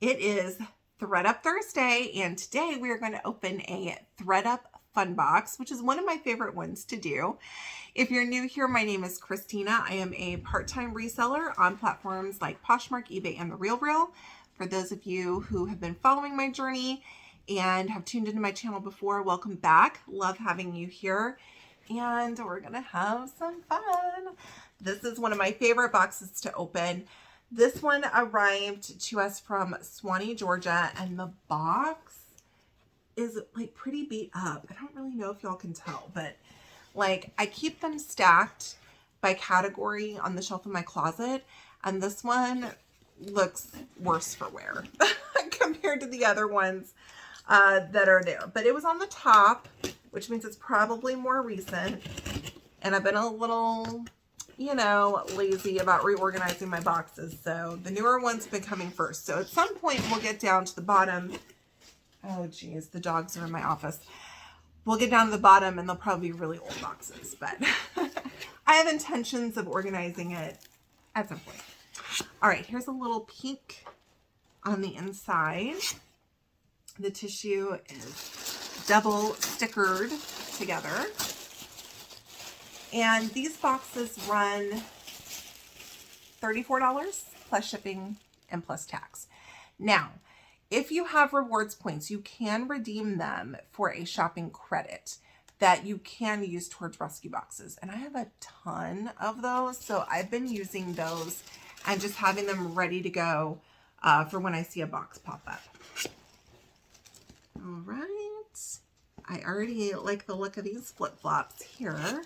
It is Thredup Thursday, and today we are going to open a Thredup Fun Box, which is one of my favorite ones to do. If you're new here, my name is Christina. I am a part-time reseller on platforms like Poshmark, eBay, and the Real. For those of you who have been following my journey and have tuned into my channel before, welcome back. Love having you here, and we're going to have some fun. This is one of my favorite boxes to open. This one arrived to us from Swanee, Georgia, and the box is like pretty beat up. I don't really know if y'all can tell, but like I keep them stacked by category on the shelf in my closet, and this one looks worse for wear compared to the other ones that are there. But it was on the top, which means it's probably more recent, and I've been a little, you know, lazy about reorganizing my boxes. So the newer ones have been coming first. So at some point we'll get down to the bottom. Oh geez, the dogs are in my office. We'll get down to the bottom and they'll probably be really old boxes, but I have intentions of organizing it at some point. All right, here's a little peek on the inside. The tissue is double stickered together. And these boxes run $34 plus shipping and plus tax. Now, if you have rewards points, you can redeem them for a shopping credit that you can use towards rescue boxes. And I have a ton of those, so I've been using those and just having them ready to go for when I see a box pop up. All right. I already like the look of these flip-flops here.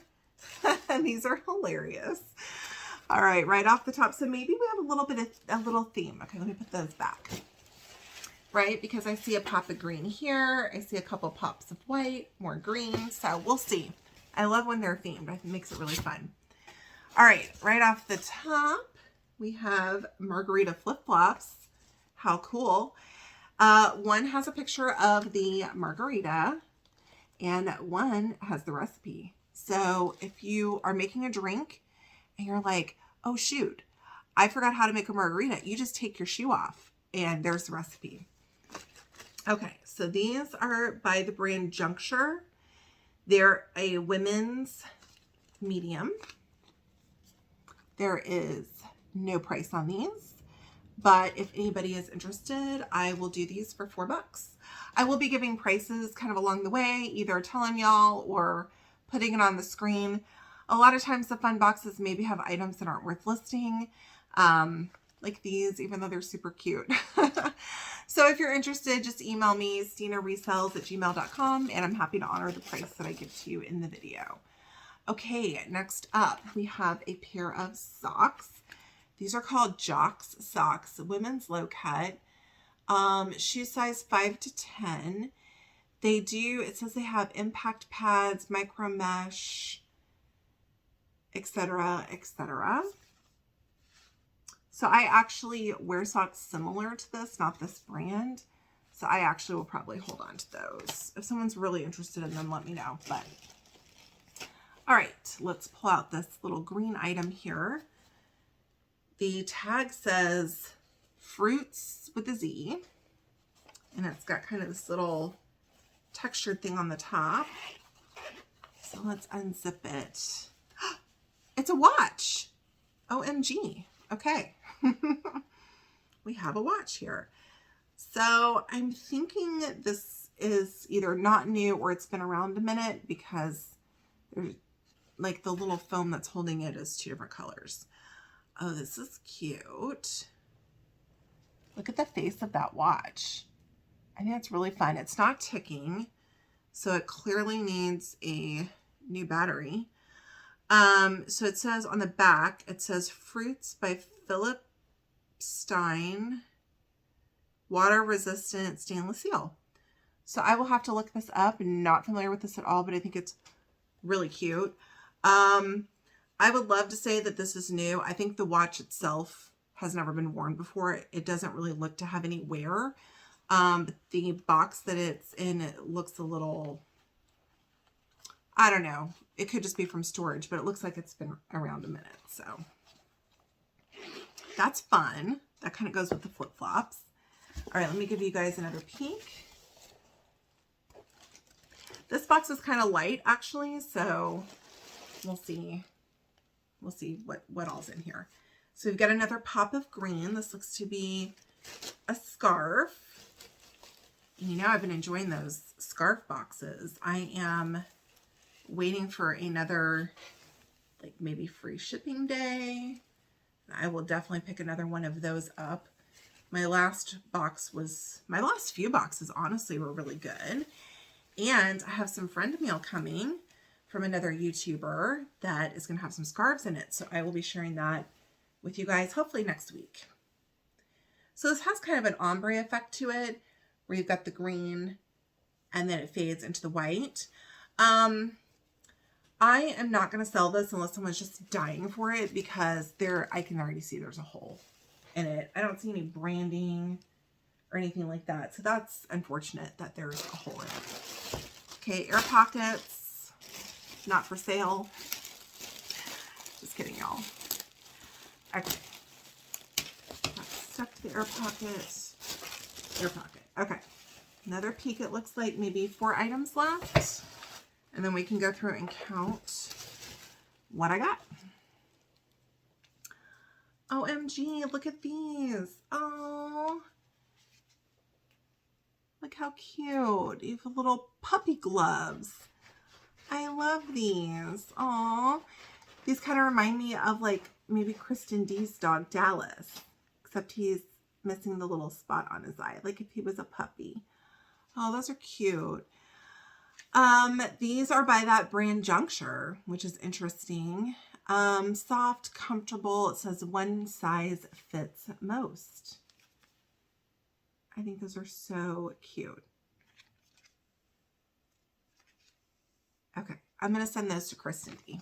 These are hilarious. All right, right off the top. So maybe we have a little theme. Okay, let me put those back. Right, because I see a pop of green here. I see a couple pops of white, more green. So we'll see. I love when they're themed. I think it makes it really fun. All right, right off the top, we have margarita flip-flops. How cool. One has a picture of the margarita and one has the recipe. So if you are making a drink and you're like, oh shoot, I forgot how to make a margarita, you just take your shoe off and there's the recipe. Okay, so these are by the brand Juncture. They're a women's medium. There is no price on these, but if anybody is interested, I will do these for $4. I will be giving prices kind of along the way, either telling y'all or putting it on the screen. A lot of times the fun boxes maybe have items that aren't worth listing, like these, even though they're super cute. So if you're interested, just email me, stinaresells@gmail.com, and I'm happy to honor the price that I give to you in the video. Okay, next up, we have a pair of socks. These are called Jocks socks, women's low cut, shoe size 5 to 10. They do, it says they have impact pads, micro mesh, etc., etc. So I actually wear socks similar to this, not this brand. So I actually will probably hold on to those. If someone's really interested in them, let me know. But all right, let's pull out this little green item here. The tag says fruits with a Z, and it's got kind of this little textured thing on the top. So let's unzip it. It's a watch. OMG. Okay. We have a watch here. So I'm thinking this is either not new or it's been around a minute, because there's like the little foam that's holding it is 2 different colors. Oh, this is cute. Look at the face of that watch. I think that's really fun. It's not ticking, so it clearly needs a new battery. So it says on the back, it says Fruits by Philip Stein, water resistant stainless steel. So I will have to look this up. Not familiar with this at all, but I think it's really cute. I would love to say that this is new. I think the watch itself has never been worn before. It doesn't really look to have any wear. But the box that it's in, it looks a little, I don't know. It could just be from storage, but it looks like it's been around a minute. So that's fun. That kind of goes with the flip-flops. All right, let me give you guys another peek. This box is kind of light actually, so we'll see. We'll see what all's in here. So we've got another pop of green. This looks to be a scarf. And you know, I've been enjoying those scarf boxes. I am waiting for another, like maybe free shipping day. I will definitely pick another one of those up. My last few boxes honestly were really good. And I have some friend mail coming from another YouTuber that is going to have some scarves in it. So I will be sharing that with you guys hopefully next week. So this has kind of an ombre effect to it, where you've got the green and then it fades into the white. I am not going to sell this unless someone's just dying for it, because I can already see there's a hole in it. I don't see any branding or anything like that. So that's unfortunate that there's a hole in it. Okay, air pockets, not for sale. Just kidding, y'all. Okay. Stuck to the air pocket. Air pocket. Okay. Another peek. It looks like maybe 4 items left. And then we can go through and count what I got. OMG, look at these. Oh, look how cute. You have little puppy gloves. I love these. Oh, these kind of remind me of like maybe Kristen D's dog Dallas, except he's missing the little spot on his eye, like if he was a puppy. Oh, those are cute. These are by that brand Juncture, which is interesting. Soft, comfortable. It says one size fits most. I think those are so cute. Okay, I'm going to send those to Kristen D.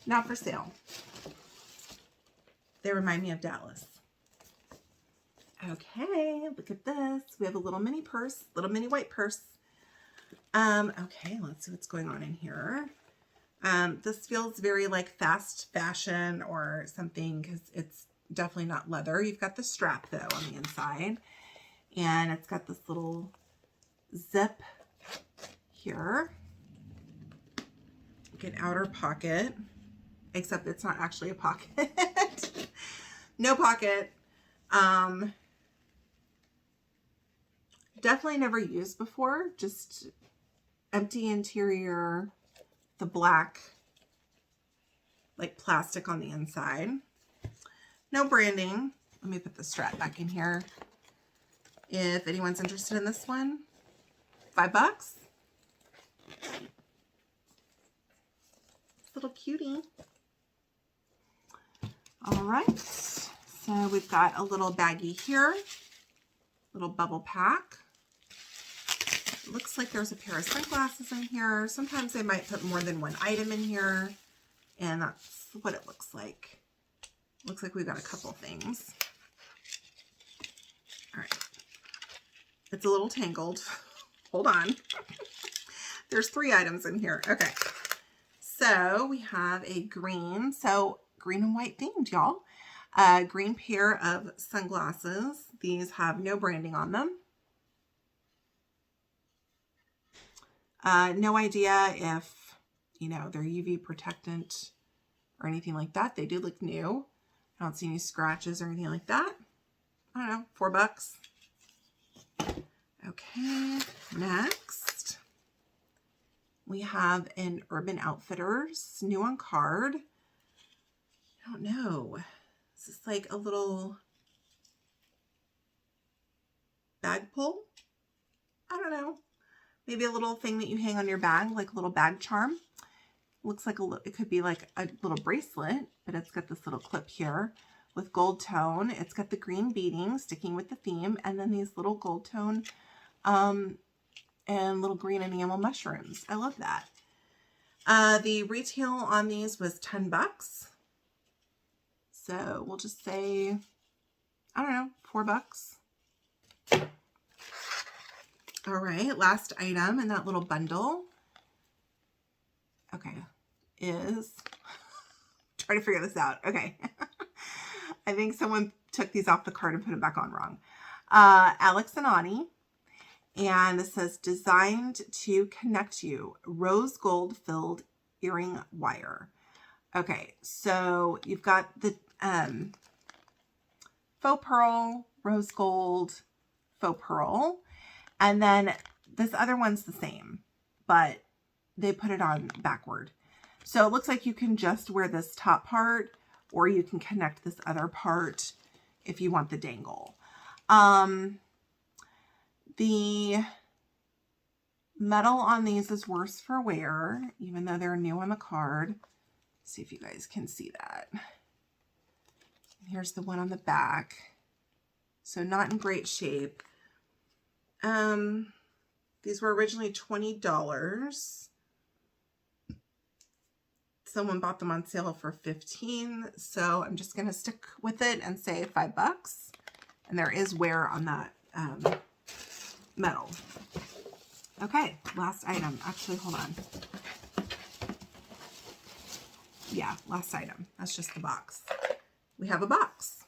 Not for sale. They remind me of Dallas. Okay, look at this. We have a little mini purse, little mini white purse. Okay, let's see what's going on in here. This feels very like fast fashion or something, because it's definitely not leather. You've got the strap though on the inside, and it's got this little zip here. Like an outer pocket, except it's not actually a pocket. No pocket. Definitely never used before. Just empty interior, the black like plastic on the inside. No branding. Let me put the strap back in here. If anyone's interested in this one, $5. Little cutie. All right. So we've got a little baggie here, little bubble pack. It looks like there's a pair of sunglasses in here. Sometimes they might put more than one item in here, and that's what it looks like. Looks like we've got a couple things. All right. It's a little tangled. Hold on. There's 3 items in here. Okay. So we have a green, so green and white themed, y'all. Green pair of sunglasses. These have no branding on them. No idea if, you know, they're UV protectant or anything like that. They do look new. I don't see any scratches or anything like that. I don't know, $4. Okay, next we have an Urban Outfitters, new on card. I don't know. Is this like a little bag pull? I don't know. Maybe a little thing that you hang on your bag, like a little bag charm. Looks like it could be like a little bracelet, but it's got this little clip here with gold tone. It's got the green beading sticking with the theme, and then these little gold tone and little green enamel mushrooms. I love that. The retail on these was $10. So we'll just say, I don't know, $4. All right, last item in that little bundle. Okay, is, try to figure this out. Okay. I think someone took these off the card and put them back on wrong. Alex and Ani. And this says, designed to connect you, rose gold filled earring wire. Okay, so you've got the faux pearl, rose gold, faux pearl. And then this other one's the same, but they put it on backward. So it looks like you can just wear this top part, or you can connect this other part if you want the dangle. The metal on these is worse for wear, even though they're new on the card. See if you guys can see that. Here's the one on the back. So not in great shape. These were originally $20. Someone bought them on sale for $15. So I'm just going to stick with it and say $5. And there is wear on that metal. Okay, last item. Actually, hold on. Yeah, last item. That's just the box. We have a box.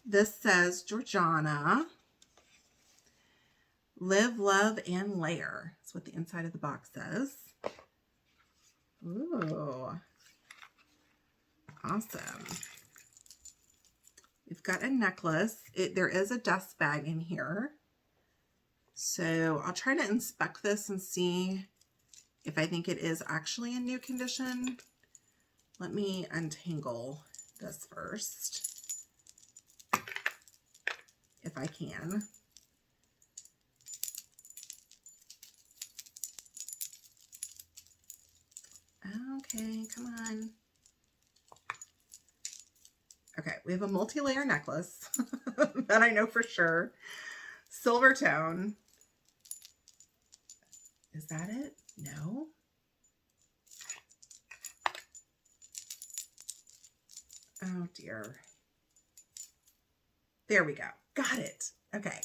This says Georgiana. Live, love, and layer. That's what the inside of the box says. Ooh. Awesome. We've got a necklace. There is a dust bag in here. So I'll try to inspect this and see if I think it is actually in new condition. Let me untangle this first, if I can. Okay, come on. Okay, we have a multi-layer necklace that I know for sure. Silver tone. Is that it? No. Oh dear. There we go. Got it. Okay.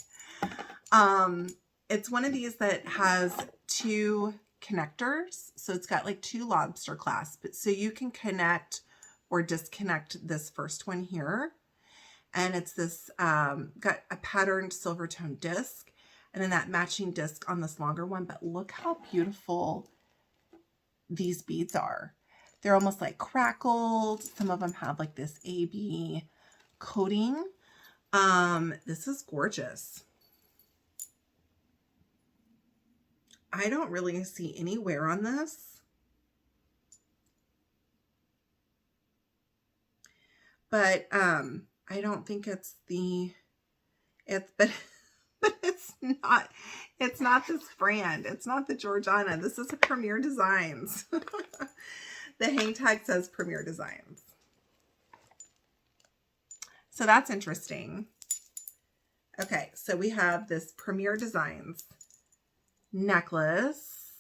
It's one of these that has two connectors. So it's got like two lobster clasps. So you can connect or disconnect this first one here. And it's this, got a patterned silver tone disc and then that matching disc on this longer one. But look how beautiful these beads are. They're almost like crackled. Some of them have like this AB coating. This is gorgeous. I don't really see any wear on this. But I don't think it's but it's not this brand. It's not the Georgiana. This is a Premier Designs. The hang tag says Premier Designs. So that's interesting. Okay, so we have this Premier Designs necklace.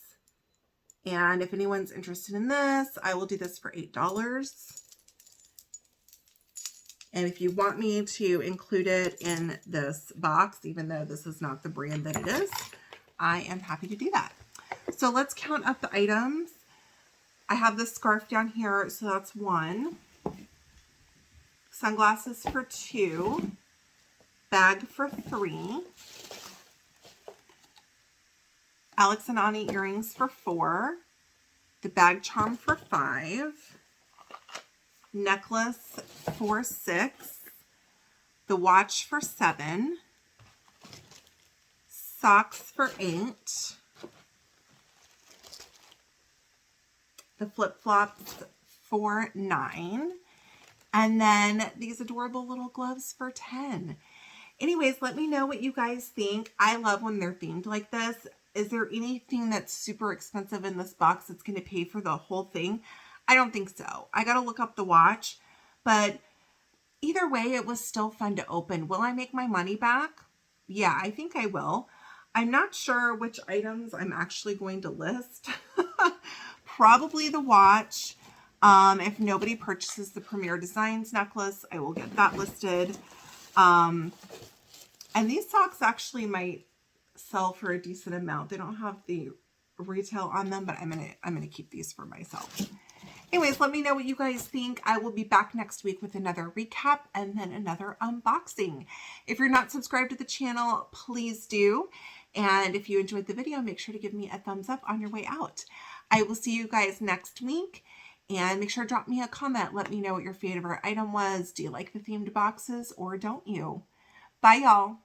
And if anyone's interested in this, I will do this for $8. And if you want me to include it in this box, even though this is not the brand that it is, I am happy to do that. So let's count up the items. I have this scarf down here, so that's 1. Sunglasses for 2. Bag for 3. Alex and Ani earrings for 4. The bag charm for 5. Necklace for 6. The watch for 7. Socks for 8. The flip-flops for 9. And then these adorable little gloves for 10. Anyways, let me know what you guys think. I love when they're themed like this. Is there anything that's super expensive in this box that's going to pay for the whole thing? I don't think so. I got to look up the watch. But either way, it was still fun to open. Will I make my money back? Yeah, I think I will. I'm not sure which items I'm actually going to list. Probably the watch. If nobody purchases the Premier Designs necklace, I will get that listed. And these socks actually might sell for a decent amount. They don't have the retail on them, but I'm gonna keep these for myself. Anyways, let me know what you guys think. I will be back next week with another recap and then another unboxing. If you're not subscribed to the channel, please do. And if you enjoyed the video, make sure to give me a thumbs up on your way out. I will see you guys next week. And make sure to drop me a comment. Let me know what your favorite item was. Do you like the themed boxes or don't you? Bye, y'all.